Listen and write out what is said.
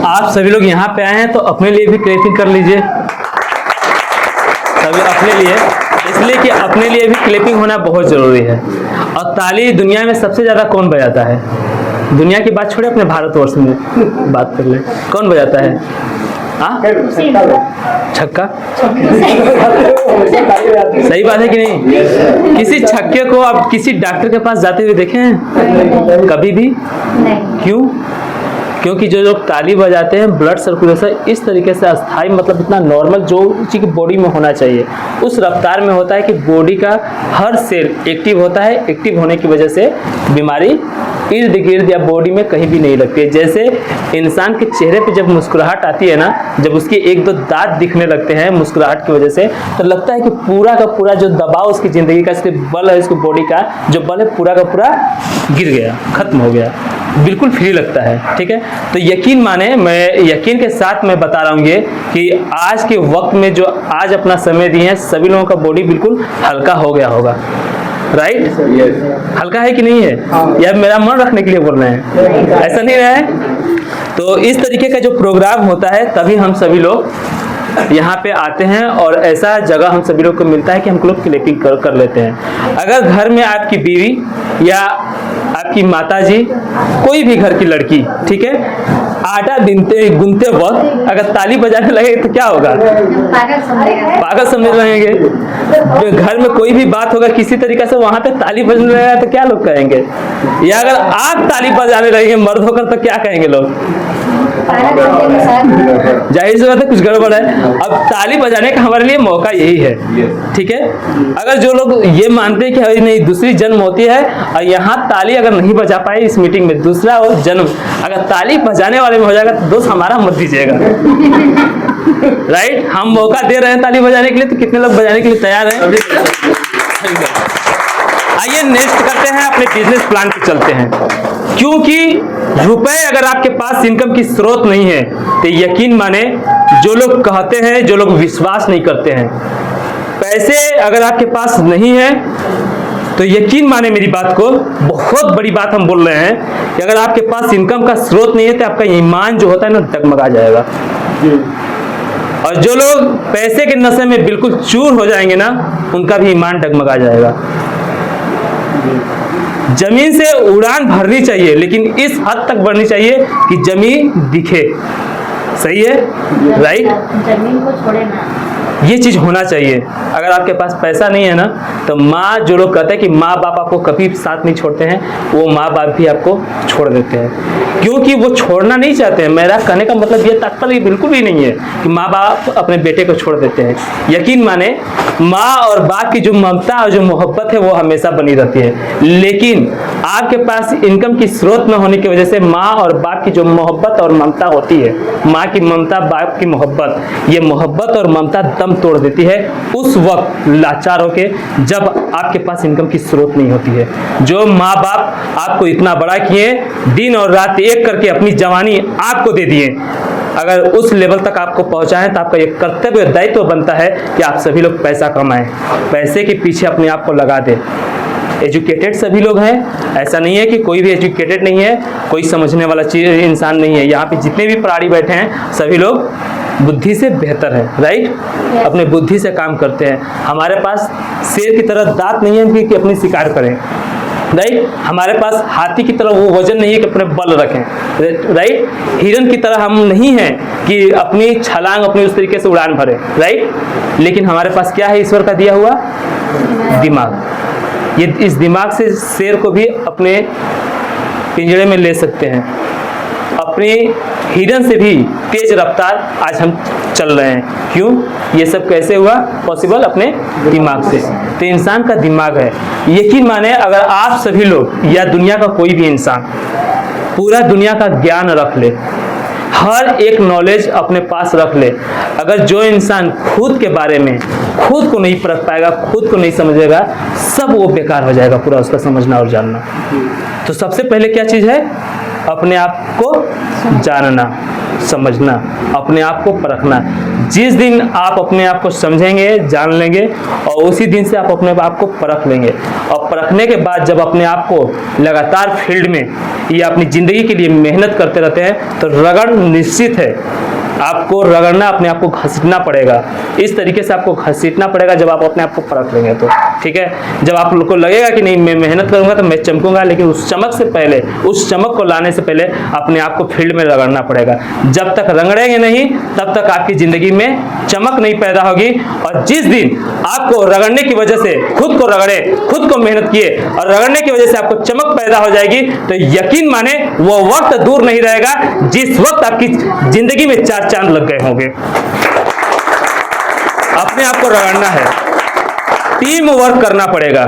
आप सभी लोग यहाँ पे आए हैं तो अपने लिए भी क्लैपिंग कर लीजिए, सभी अपने लिए, इसलिए कि अपने लिए भी क्लैपिंग होना बहुत ज़रूरी है। और ताली दुनिया में सबसे ज़्यादा कौन बजाता है? दुनिया की बात छोड़े, अपने भारतवर्ष में बात कर ले, कौन बजाता है? हाँ, छक्का। सही बात है कि नहीं? किसी छक्के को आप किसी डॉक्टर के पास जाते हुए देखे हैं कभी भी? नहीं। क्यों? क्योंकि जो लोग ताली बजाते हैं ब्लड सर्कुलेशन इस तरीके से अस्थाई, मतलब इतना नॉर्मल जो उसी की बॉडी में होना चाहिए उस रफ्तार में होता है कि बॉडी का हर सेल एक्टिव होता है। एक्टिव होने की वजह से बीमारी इर्द गिर्द या बॉडी में कहीं भी नहीं लगती है। जैसे इंसान के चेहरे पे जब मुस्कुराहट आती है ना, जब उसके एक दो दांत दिखने लगते हैं मुस्कुराहट की वजह से, तो लगता है कि पूरा का पूरा जो दबाव उसकी ज़िंदगी का, इसके बल है, इसकी बॉडी का जो बल है पूरा का पूरा गिर गया, खत्म हो गया, बिल्कुल फ्री लगता है। ठीक है, तो यकीन माने, मैं यकीन के साथ मैं बता रहा हूँ ये कि आज के वक्त में जो आज अपना समय दिए हैं सभी लोगों का बॉडी बिल्कुल हल्का हो गया होगा। राइट? हल्का है कि नहीं है? या मेरा मन रखने के लिए बोल रहे हैं? ऐसा नहीं रहा है। तो इस तरीके का जो प्रोग्राम होता है तभी हम सभी लोग यहाँ पे आते हैं और ऐसा जगह हम सभी लोग को मिलता है कि हम लोग क्लैपिंग कर लेते हैं। अगर घर में आपकी बीवी या आपकी माताजी, कोई भी घर की लड़की, ठीक है, आटा गूंथते वक्त अगर ताली बजाने लगे तो क्या होगा? पागल समझ लगेंगे। घर में कोई भी बात होगा किसी तरीके से वहां पे ताली बजने लगेगा तो क्या लोग कहेंगे? या अगर आप ताली बजाने लगेंगे मर्द होकर तो क्या कहेंगे लोग? जाहिर सी बात है कुछ गड़बड़ है। अब ताली बजाने का हमारे लिए मौका यही है। ठीक है, अगर जो लोग ये मानते हैं कि नहीं दूसरी जन्म होती है और यहाँ ताली अगर नहीं बजा पाए इस मीटिंग में, दूसरा और जन्म अगर ताली बजाने वाले में हो जाएगा तो दोस्त हमारा मत दीजिएगा। राइट? हम मौका दे रहे हैं ताली बजाने के लिए, तो कितने लोग बजाने के लिए तैयार हैं? आइए नेक्स्ट करते हैं, अपने बिजनेस प्लान पे चलते हैं। क्योंकि रुपए अगर आपके पास इनकम की स्रोत नहीं है तो यकीन माने जो लोग कहते हैं, जो लोग विश्वास नहीं करते हैं, पैसे अगर आपके पास नहीं है तो यकीन माने मेरी बात को, बहुत बड़ी बात हम बोल रहे हैं कि अगर आपके पास इनकम का स्रोत नहीं है तो आपका ईमान जो होता है ना डगमगा जाएगा। और जो लोग पैसे के नशे में बिल्कुल चूर हो जाएंगे ना, उनका भी ईमान डगमगा जाएगा। जमीन से उड़ान भरनी चाहिए, लेकिन इस हद तक बढ़नी चाहिए कि जमीन दिखे। सही है? राइट? जमीन को छोड़े ना, ये चीज होना चाहिए। अगर आपके पास पैसा नहीं है ना, तो माँ, जो लोग कहते हैं कि माँ बाप आपको कभी साथ नहीं छोड़ते हैं, वो माँ बाप भी आपको छोड़ देते हैं, क्योंकि वो छोड़ना नहीं चाहते हैं। मेरा कहने का मतलब ये तात्पर्य बिल्कुल भी नहीं है कि माँ बाप अपने बेटे को छोड़ देते हैं। यकीन माने माँ और बाप की जो ममता और जो मोहब्बत है वो हमेशा बनी रहती है, लेकिन आपके पास इनकम की स्रोत न होने की वजह से माँ और बाप की जो मोहब्बत और ममता होती है, माँ की ममता, बाप की मोहब्बत, ये मोहब्बत और ममता दम तोड़ देती है उस वक्त लाचार होके, जब आपके पास इनकम की स्रोत नहीं होती है। जो माँ बाप आपको इतना बड़ा किए, दिन और रात एक करके अपनी जवानी आपको दे दिए, अगर उस लेवल तक आपको पहुंचाएं तो आपका ये कर्तव्य दायित्व बनता है कि आप सभी लोग पैसा कमाएं, पैसे के पीछे अपने आप को लगा दें। एजुकेटेड सभी लोग हैं, ऐसा नहीं है कि कोई भी एजुकेटेड नहीं है, कोई समझने वाला इंसान नहीं है। यहाँ पे जितने भी प्राणी बैठे हैं सभी लोग बुद्धि से बेहतर है। राइट? अपने बुद्धि से काम करते हैं। हमारे पास शेर की तरह दांत नहीं है कि अपनी शिकार करें। राइट? हमारे पास हाथी की तरह वो वजन नहीं है कि अपने बल रखें। राइट? हिरन की तरह हम नहीं हैं कि अपनी छलांग अपनी उस तरीके से उड़ान भरे। राइट? लेकिन हमारे पास क्या है? ईश्वर का दिया हुआ दिमाग। ये इस दिमाग से शेर को भी अपने पिंजरे में ले सकते हैं। अपनी हिरन से भी तेज रफ्तार आज हम चल रहे हैं। क्यों? ये सब कैसे हुआ पॉसिबल? अपने दिमाग से। तो इंसान का दिमाग है। यकीन माने अगर आप सभी लोग या दुनिया का कोई भी इंसान पूरा दुनिया का ज्ञान रख ले, हर एक नॉलेज अपने पास रख ले, अगर जो इंसान खुद के बारे में खुद को नहीं परख पाएगा, खुद को नहीं समझेगा, सब वो बेकार हो जाएगा पूरा उसका समझना और जानना। तो सबसे पहले क्या चीज है? अपने आप को जानना। समझना, अपने आप को परखना। जिस दिन आप अपने आप को समझेंगे, जान लेंगे, और उसी दिन से आप अपने आप को परख लेंगे। और परखने के बाद जब अपने आप को लगातार फील्ड में या अपनी ज़िंदगी के लिए मेहनत करते रहते हैं, तो रगड़ निश्चित है, आपको रगड़ना, अपने आप को घसीटना पड़ेगा। इस तरीके से आपको घसीटना पड़ेगा जब आप अपने आप को परख लेंगे तो, ठीक है। जब आप लोग को लगेगा कि नहीं मैं मेहनत करूंगा तो मैं चमकूंगा, लेकिन उस चमक से पहले, उस चमक को लाने से पहले अपने आप को फील्ड में रगड़ना पड़ेगा। जब तक रगड़ेंगे नहीं तब तक आपकी ज़िंदगी में चमक नहीं पैदा होगी। और जिस दिन आपको रगड़ने की वजह से, खुद को रगड़े, खुद को मेहनत किए और रगड़ने की वजह से आपको चमक पैदा हो जाएगी, तो यकीन माने वो वक्त दूर नहीं रहेगा जिस वक्त आपकी ज़िंदगी में 4 चांद लग गए होंगे। अपने आप को रगड़ना है, टीम वर्क करना पड़ेगा।